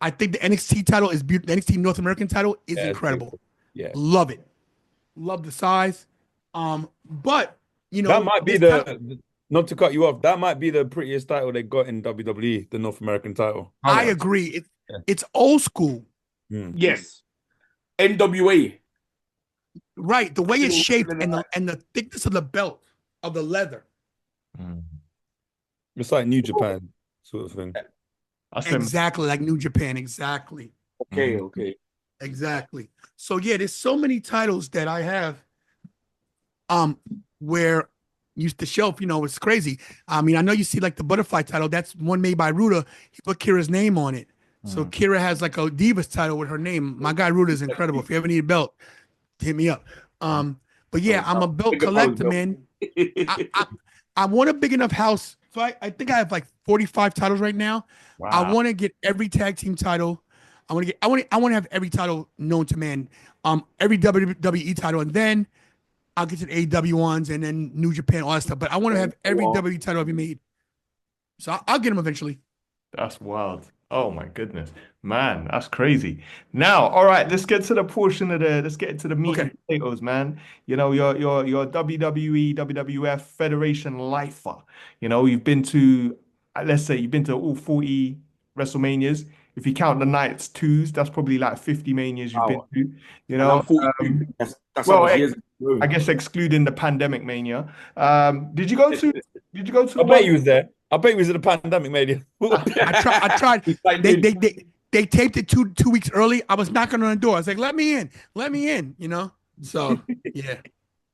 think the NXT title is beautiful. The NXT North American title is incredible. Yeah. Love it. Love the size. But that might be not to cut you off, that might be the prettiest title they got in WWE, the North American title. I agree. It's old school. Yes. NWA. Right. The way it's shaped and the thickness of the belt of the leather. It's like New Japan sort of thing. Exactly, like New Japan. Exactly. Okay. Exactly. So yeah, there's so many titles that I have where used to shelf, it's crazy. I mean, I know you see like the butterfly title, that's one made by Ruta. He put Kira's name on it. So Kira has like a Divas title with her name. My guy Ruta is incredible. If you ever need a belt, hit me up. But yeah, I'm a belt collector, man. I want a big enough house. So I think I have like 45 titles right now. Wow. I want to get every tag team title. I want to have every title known to man. Every WWE title, and then I'll get to the AEW ones, and then New Japan, all that stuff. But I want to have every WWE title ever made. So I'll get them eventually. That's wild. Oh my goodness, man, that's crazy. Now, all right, let's get to the portion of let's get into the meat and potatoes, man. Your WWE, WWF Federation lifer. You've been to, let's say you've been to all 40 WrestleManias. If you count the nights twos, that's probably like 50 manias you've been to. That's well, I guess excluding the pandemic mania. Did you go to? I bet you was there. I bet he was at the pandemic, maybe. I tried. They taped it two weeks early. I was knocking on the door. I was like, let me in. So yeah.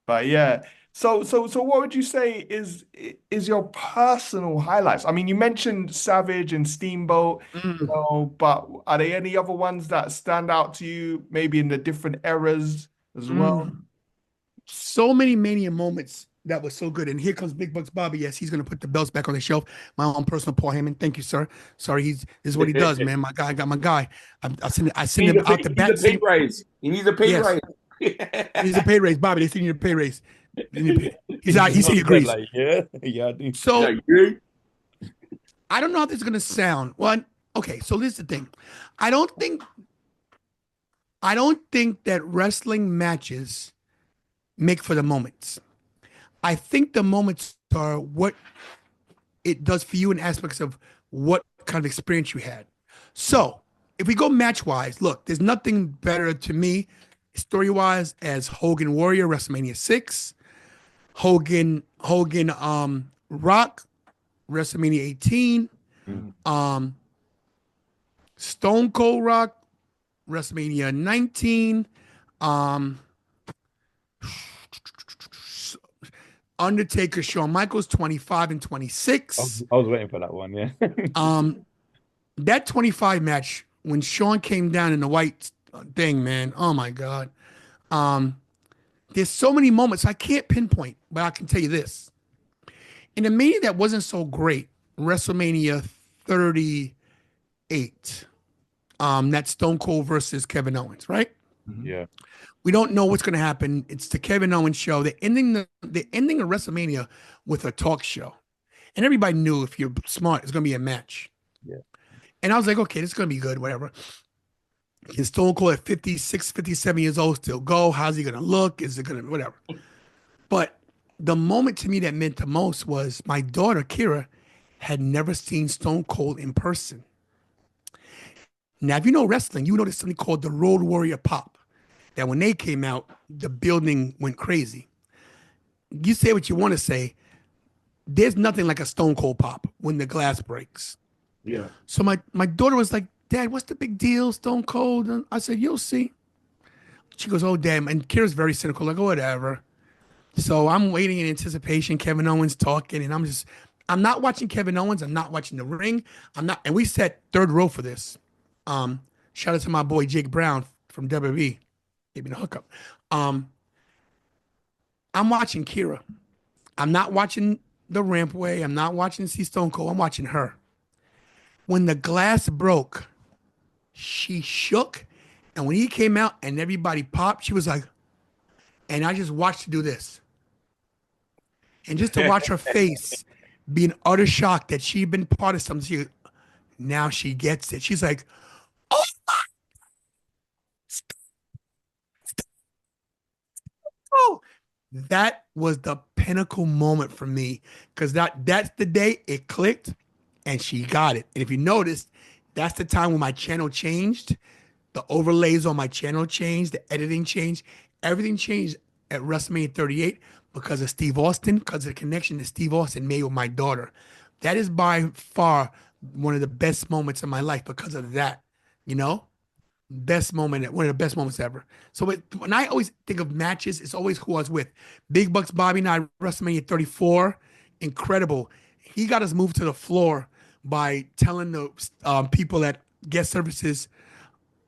But yeah. So what would you say is your personal highlights? I mean, you mentioned Savage and Steamboat, but are there any other ones that stand out to you, maybe in the different eras as well? So many Mania moments that was so good. And here comes Big Bucks Bobby. Yes, he's going to put the belts back on the shelf. My own personal Paul Heyman. Thank you, sir. Sorry, this is what he does, man. My guy, I got my guy. I send him out the back. He needs a pay raise. He needs a pay raise. He needs a pay raise, Bobby. They still need a pay raise. He agrees. Like, yeah, I do. So I don't know how this is going to sound. Well, okay, so this is the thing. I don't think that wrestling matches make for the moments. I think the moments are what it does for you in aspects of what kind of experience you had. So if we go match wise, look, there's nothing better to me story wise as Hogan Warrior WrestleMania 6, Hogan Rock WrestleMania 18, Stone Cold Rock WrestleMania 19, Undertaker Shawn Michaels 25 and 26. I was waiting for that one, yeah. That 25 match when Shawn came down in the white thing, man. Oh my God. There's so many moments I can't pinpoint, but I can tell you this. In a Mania that wasn't so great, WrestleMania 38, that's Stone Cold versus Kevin Owens, right? Yeah. We don't know what's going to happen. It's the Kevin Owens show. They're ending the ending of WrestleMania with a talk show. And everybody knew if you're smart, it's going to be a match. Yeah. And I was like, okay, this is going to be good, whatever. Is Stone Cold at 56, 57 years old still go? How's he going to look? Is it going to, whatever. But the moment to me that meant the most was my daughter, Kira, had never seen Stone Cold in person. Now, if you know wrestling, you know there's something called the Road Warrior Pop. That when they came out, the building went crazy. You say what you want to say. There's nothing like a Stone Cold pop when the glass breaks. Yeah. So my daughter was like, Dad, what's the big deal, Stone Cold? And I said, you'll see. She goes, oh, damn. And Kira's very cynical, like, oh, whatever. So I'm waiting in anticipation. Kevin Owens talking, and I'm not watching Kevin Owens. I'm not watching the ring. And we sat third row for this. Shout out to my boy Jake Brown from WWE. Gave me the hookup. I'm watching Kira. I'm not watching the rampway. I'm not watching see Stone Cold. I'm watching her. When the glass broke, she shook. And when he came out and everybody popped, she was like, and I just watched her do this. And just to watch her face be in utter shock that she'd been part of something, now she gets it. She's like, oh my. Oh, that was the pinnacle moment for me because that's the day it clicked and she got it. And if you noticed, that's the time when my channel changed. The overlays on my channel changed, the editing changed, everything changed at WrestleMania 38 because of Steve Austin, because of the connection that Steve Austin made with my daughter. That is by far one of the best moments of my life because of that, you know? Best moment, one of the best moments ever. So when I always think of matches, it's always who I was with. Big Bucks Bobby and I, WrestleMania 34, incredible. He got us moved to the floor by telling the people at guest services,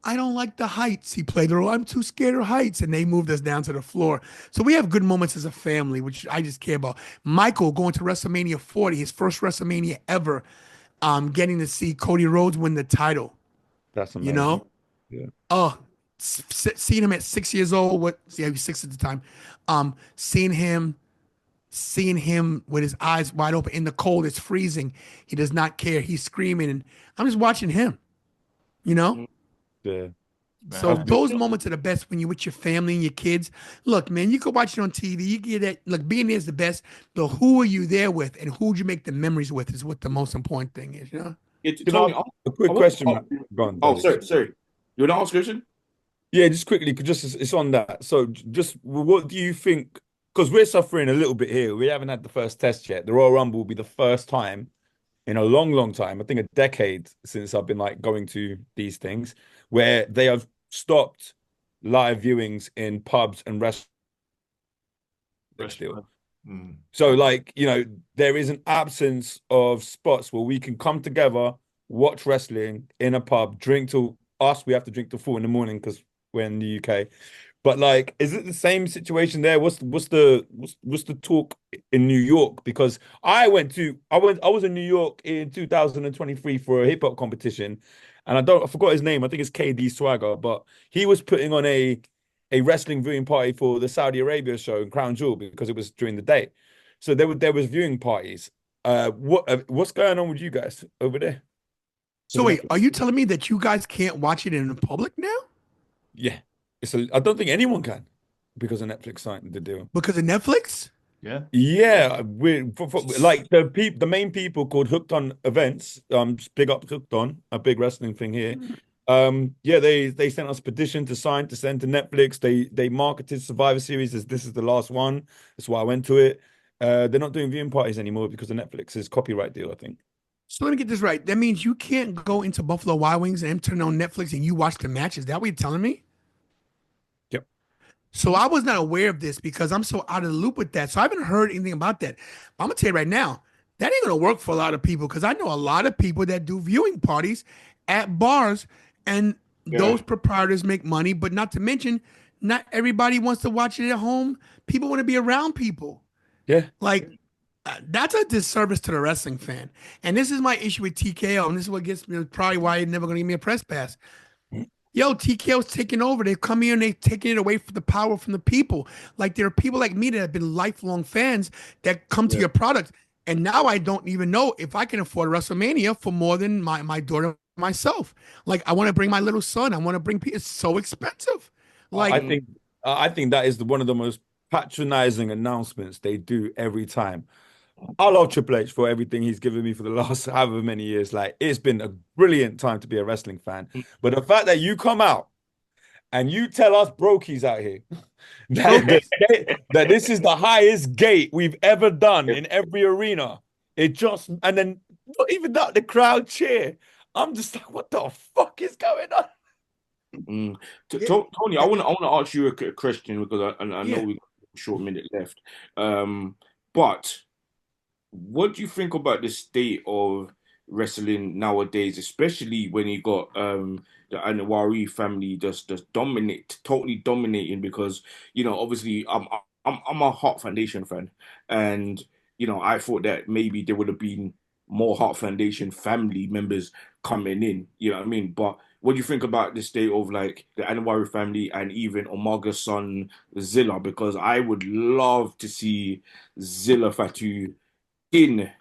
I don't like the heights. He played the role, I'm too scared of heights. And they moved us down to the floor. So we have good moments as a family, which I just care about. Michael going to WrestleMania 40, his first WrestleMania ever, getting to see Cody Rhodes win the title. That's amazing. You know? Yeah. Oh, seeing him at 6 years old. He was 6 at the time. Seeing him with his eyes wide open in the cold. It's freezing. He does not care. He's screaming, and I'm just watching him. You know. Yeah. So those moments are the best when you're with your family and your kids. Look, man, you can watch it on TV. You get that. Look, being there is the best. But who are you there with, and who'd you make the memories with is what the most important thing is. You know. Tony, a quick question. Go on, oh, Daddy. sorry. You want to ask a question? Yeah, just quickly, it's on that. So, just what do you think? Because we're suffering a little bit here. We haven't had the first test yet. The Royal Rumble will be the first time in a long, long time. I think a decade since I've been like going to these things where they have stopped live viewings in pubs and restaurants. So, like, you know, there is an absence of spots where we can come together, watch wrestling in a pub, drink till we have to drink till 4 in the morning because we're in the UK. But like, is it the same situation there? What's the talk in New York? Because I was in New York in 2023 for a hip hop competition, and I forgot his name. I think it's KD Swagger, but he was putting on a wrestling viewing party for the Saudi Arabia show in Crown Jewel because it was during the day. So there was viewing parties. What's going on with you guys over there? So wait, are you telling me that you guys can't watch it in the public now? Yeah, I don't think anyone can because of Netflix signed the deal. Because of Netflix? Yeah. Yeah, like the main people called Hooked On Events. Big up Hooked On, a big wrestling thing here. Yeah, they sent us a petition to sign to send to Netflix. They marketed Survivor Series as this is the last one. That's why I went to it. They're not doing viewing parties anymore because of Netflix's copyright deal, I think. So let me get this right. That means you can't go into Buffalo Wild Wings and turn on Netflix and you watch the match. Is that what you're telling me? Yep. So I was not aware of this because I'm so out of the loop with that. So I haven't heard anything about that. I'm gonna tell you right now, that ain't gonna work for a lot of people because I know a lot of people that do viewing parties at bars, and Yeah. those proprietors make money. But not to mention, not everybody wants to watch it at home. People want to be around people. Yeah. Like that's a disservice to the wrestling fan. And this is my issue with TKO, and this is what gets me probably why you're never gonna give me a press pass. Yo, TKO's taking over. They've come here and they've taken it away from the power from the people. Like there are people like me that have been lifelong fans that come to Yeah. your product. And now I don't even know if I can afford WrestleMania for more than my daughter myself. Like I want to bring my little son. I want to bring people. It's so expensive. I Like think I think that is one of the most patronizing announcements they do every time. I love Triple H for everything he's given me for the last however many years. Like it's been a brilliant time to be a wrestling fan. But the fact that you come out and you tell us brokies out here that this is the highest gate we've ever done in every arena, it just and then not even that the crowd cheer. I'm just like, what the fuck is going on? Mm. yeah, Tony, I want to ask you a question because I know yeah. we've got a short minute left. But what do you think about the state of wrestling nowadays, especially when you got the Anwari family just totally dominating? Because obviously I'm a Heart Foundation fan, and I thought that maybe there would have been more Heart Foundation family members coming in. You know what I mean? But what do you think about the state of like the Anwari family and even Omaga's son Zilla? Because I would love to see Zilla Fatu in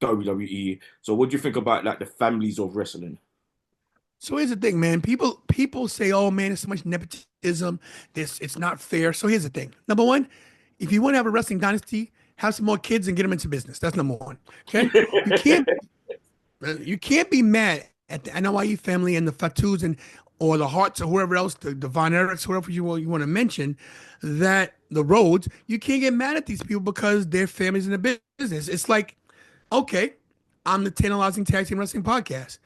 WWE. So what do you think about like the families of wrestling? So here's the thing, man. People say, "Oh man, there's so much nepotism. This it's not fair." So here's the thing. Number one, if you want to have a wrestling dynasty, have some more kids and get them into business. That's number one. Okay, you can't you can't be mad at the NYE family and the Fatus and or the Hearts or whoever else, the Von Erichs, whoever you want to mention, that the Rhodes. You can't get mad at these people because their families in the business. It's like, okay, I'm the Tantalizing Tag Team Wrestling Podcast.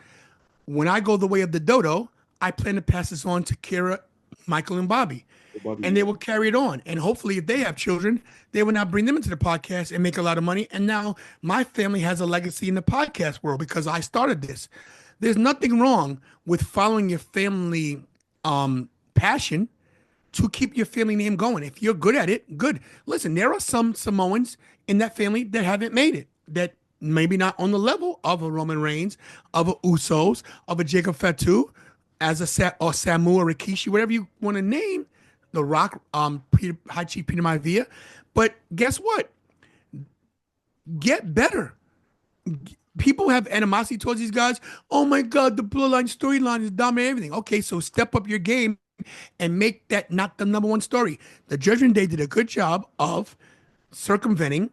When I go the way of the dodo, I plan to pass this on to Kira, Michael, and Bobby. And they will carry it on. And hopefully, if they have children, they will now bring them into the podcast and make a lot of money. And now my family has a legacy in the podcast world because I started this. There's nothing wrong with following your family passion to keep your family name going. If you're good at it, good. Listen, there are some Samoans in that family that haven't made it, that maybe not on the level of a Roman Reigns, of a Usos, of a Jacob Fatu, as a or Samu or Rikishi, whatever you want to name, The Rock, High Chief Peter Maivia. But guess what? Get better. People have animosity towards these guys. Oh my God, the Bloodline storyline is dominating everything. Okay, so step up your game and make that not the number one story. The Judgment Day did a good job of circumventing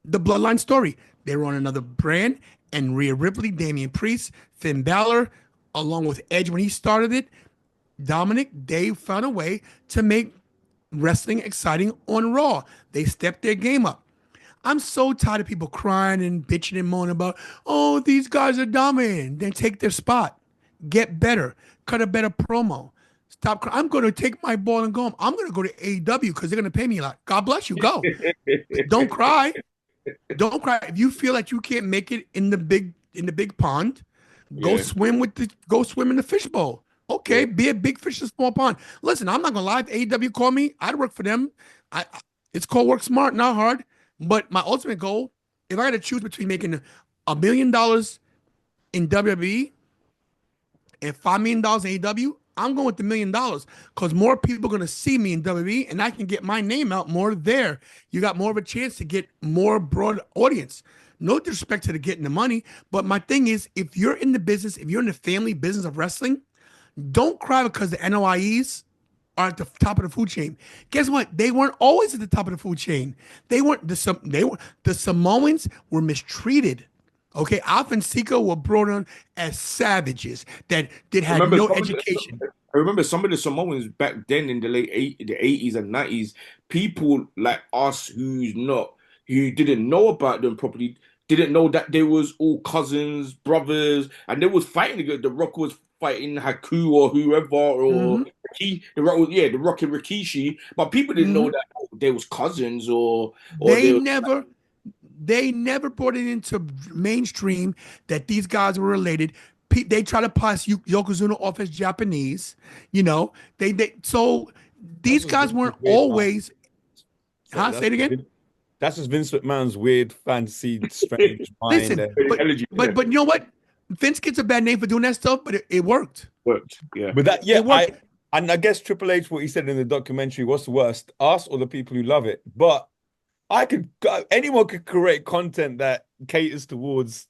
the Bloodline story. They were on another brand, and Rhea Ripley, Damian Priest, Finn Balor, along with Edge when he started it, Dominic, they found a way to make wrestling exciting on Raw. They stepped their game up. I'm so tired of people crying and bitching and moaning about, oh, these guys are dominating. Then take their spot. Get better. Cut a better promo. Stop crying. I'm going to take my ball and go home. I'm going to go to AEW because they're going to pay me a lot. God bless you. Go. Don't cry. Don't cry. If you feel like you can't make it in the big pond, go Yeah. swim in the fishbowl. Okay, Yeah. be a big fish in a small pond. Listen, I'm not gonna lie. If AEW call me, I'd work for them. It's called work smart, not hard. But my ultimate goal, if I had to choose between making $1 million in WWE and $5 million in AEW, I'm going with the $1 million because more people are going to see me in WWE and I can get my name out more there. You got more of a chance to get more broad audience. No disrespect to the getting the money, but my thing is, if you're in the business, if you're in the family business of wrestling, don't cry because the NOIEs are at the top of the food chain. Guess what? They weren't always at the top of the food chain. The Samoans were mistreated. Okay, Alpha and Sika were brought on as savages that had Remember no some of education. I remember some of the Samoans back then in the the 80s and 90s, people like us who didn't know about them properly, didn't know that they was all cousins, brothers, and they was fighting against the Rock was fighting Haku or whoever or Hmm. The Rock was, yeah, the Rock and Rikishi, but people didn't know Hmm. that they was cousins or They they never they never brought it into mainstream that these guys were related. They try to pass Yokozuna off as Japanese, you know. So That's these just guys weren't Vince's weird mind. always. Sorry, Huh? Say it again. That's just Vince McMahon's weird fantasy, strange mind. Listen, And, but you know what? Vince gets a bad name for doing that stuff, but it worked. worked. Yeah. but that, It worked. I guess Triple H, what he said in the documentary, what's worst, us or the people who love it? But anyone could create content that caters towards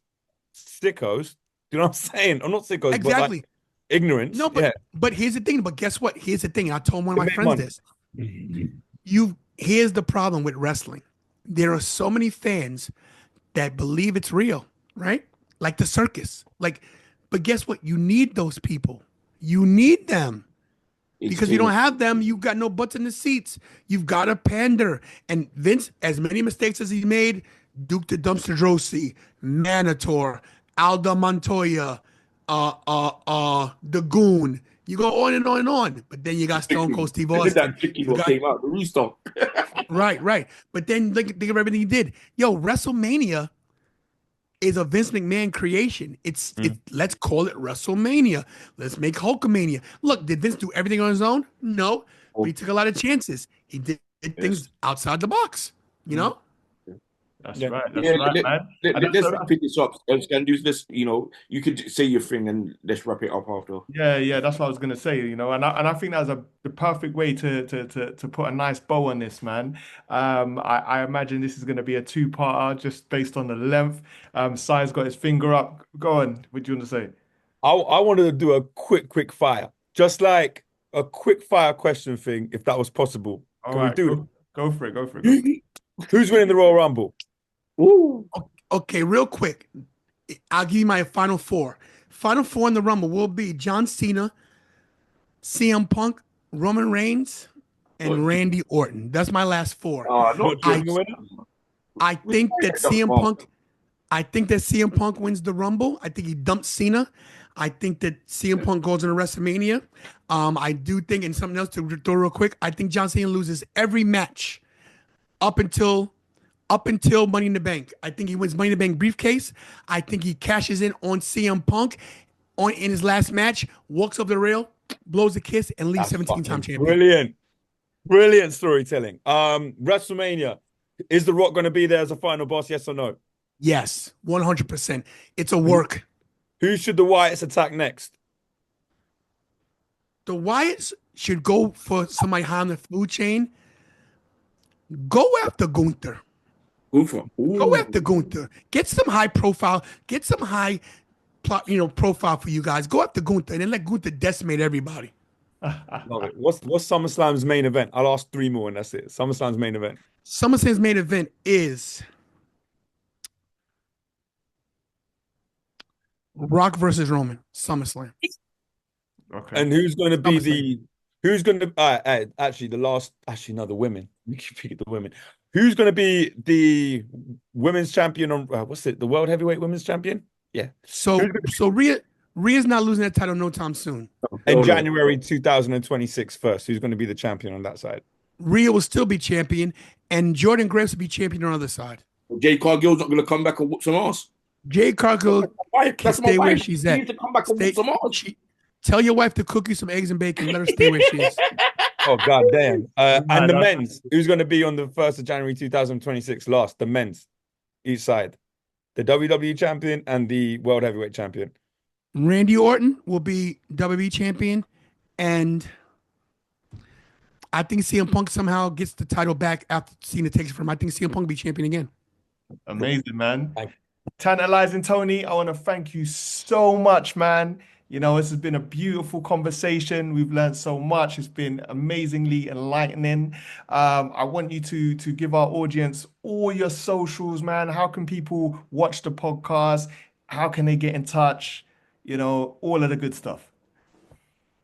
sickos. Do you know what I'm saying? I'm not sickos, but Exactly. like ignorance. No, but here's the thing. But guess what? Here's the thing. And I told one of They my make friends money. this. Here's the problem with wrestling. There are so many fans that believe it's real, right? Like the circus. But guess what? You need those people. You need them. Because you don't have them, you've got no butts in the seats. You've got to pander. And Vince, as many mistakes as he made, Duke the Dumpster Drosy, Manitor, Aldo Montoya, the Goon. You go on and on and on. But then you got Stone Cold Steve They did Austin. that chicky You what got- came out, the rooster. right. But then think of everything he did. Yo, WrestleMania is a Vince McMahon creation. Let's call it WrestleMania. Let's make Hulkamania. Look, did Vince do everything on his own? No, but he took a lot of chances. He did things outside the box. You know. That's Yeah. right. That's Yeah, right, man. And let's that's- wrap this up. Let's can do this. You know, you could say your thing and let's wrap it up after. Yeah, that's what I was gonna say, and I think that's the perfect way to put a nice bow on this, man. I imagine this is gonna be a two-parter just based on the length. Sai's got his finger up. Go on. What do you want to say? I wanted to do a quick fire, just like a quick fire question thing, if that was possible. All Can right, we do go for it. Go for it. it? Who's winning the Royal Rumble? Ooh. Okay, real quick. I'll give you my final four. Final four in the Rumble will be John Cena, CM Punk, Roman Reigns, and Randy Orton. That's my last four. Not Not I- winner? I think that That's CM far. Punk. I think that CM Punk wins the Rumble. I think he dumps Cena. I think that CM Punk goes into WrestleMania. I do think, and something else to throw real quick, I think John Cena loses every match up until Money in the Bank. I think he wins Money in the Bank briefcase. I think he cashes in on CM Punk in his last match, walks up the rail, blows a kiss, and leaves That's 17-time fucking champion. brilliant storytelling. WrestleMania. Is The Rock going to be there as a final boss? Yes or no? Yes, 100%. It's a work. Who should the Wyatts attack next? The Wyatts should go for somebody high on the food chain. Go after Gunther. Go after Gunther. Get some high profile. Get some high, profile for you guys. Go after Gunther and then let Gunther decimate everybody. Love it. What's SummerSlam's main event? I'll ask three more and that's it. SummerSlam's main event. SummerSlam's main event is Rock versus Roman. SummerSlam. Okay. And who's going to be SummerSlam. who's going to the women. We can pick the women. Who's going to be the women's champion on the World Heavyweight Women's Champion? Yeah. So Rhea's not losing that title no time soon. In January 2026 first. Who's going to be the champion on that side? Rhea will still be champion, and Jordan Grace will be champion on the other side. Jay Cargill's not going to come back and whoop some ass. Jay Cargill can That's my stay where wife. she's She at. needs to come back and whoop some ass. Tell your wife to cook you some eggs and bacon. Let her stay where she is. Oh god damn. And the that's- men's. Who's going to be on the 1st of January 2026 last? The men's. Each side. The WWE champion and the World Heavyweight champion. Randy Orton will be WWE champion, and I think CM Punk somehow gets the title back after Cena takes it from him. I think CM Punk will be champion again. Amazing, man. Thank Tantalizing Tony, I want to thank you so much, man. You know, this has been a beautiful conversation. We've learned so much. It's been amazingly enlightening. I want you to give our audience all your socials, man. How can people watch the podcast? How can they get in touch? You know, all of the good stuff.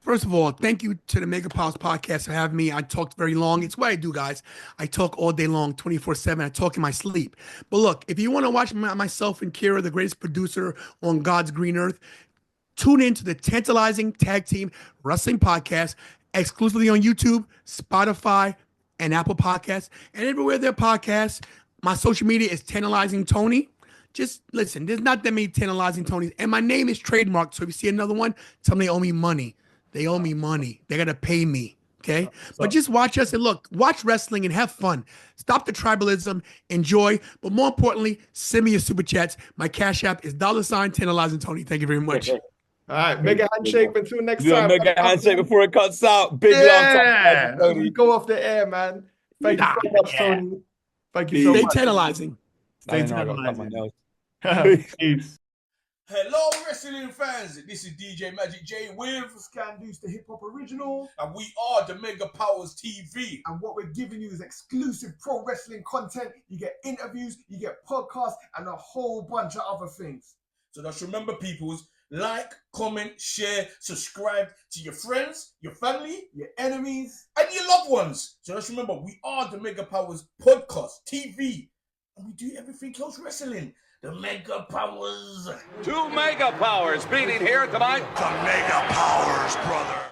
First of all, thank you to the Mega Powers podcast for having me. I talked very long. It's what I do, guys. I talk all day long, 24/7. I talk in my sleep. But look, if you want to watch myself and Kira, the greatest producer on God's green earth, tune in to the Tantalizing Tag Team Wrestling Podcast, exclusively on YouTube, Spotify, and Apple Podcasts, and everywhere there are podcasts. My social media is Tantalizing Tony. Just listen, there's not that many Tantalizing Tonys, and my name is trademarked. So if you see another one, tell them they owe me money. They owe me money. They're gonna pay me. Okay, but just watch us and look, watch wrestling and have fun. Stop the tribalism, enjoy, but more importantly, send me your super chats. My Cash App is $Tantalizing Tony. Thank you very much. All right, mega handshake until next Do a time. mega handshake before it cuts out. Big love. Yeah, Tony. we go off the air, man. Thank you so much, Tony. Thank you so Stay much. tantalizing. Stay I know, I got my tantalizing. nails. Peace. Hello, wrestling fans. This is DJ Magic J with Scanduce, the hip hop original. and we are the Mega Powers TV. And what we're giving you is exclusive pro wrestling content. You get interviews, you get podcasts, and a whole bunch of other things. So just remember, peoples, like, comment, share, subscribe to your friends, your family, Your enemies. and your loved ones. So just remember, we are the Mega Powers podcast TV, and we do everything else wrestling. The Mega Powers. Two mega powers meeting here tonight. The Mega Powers, brother.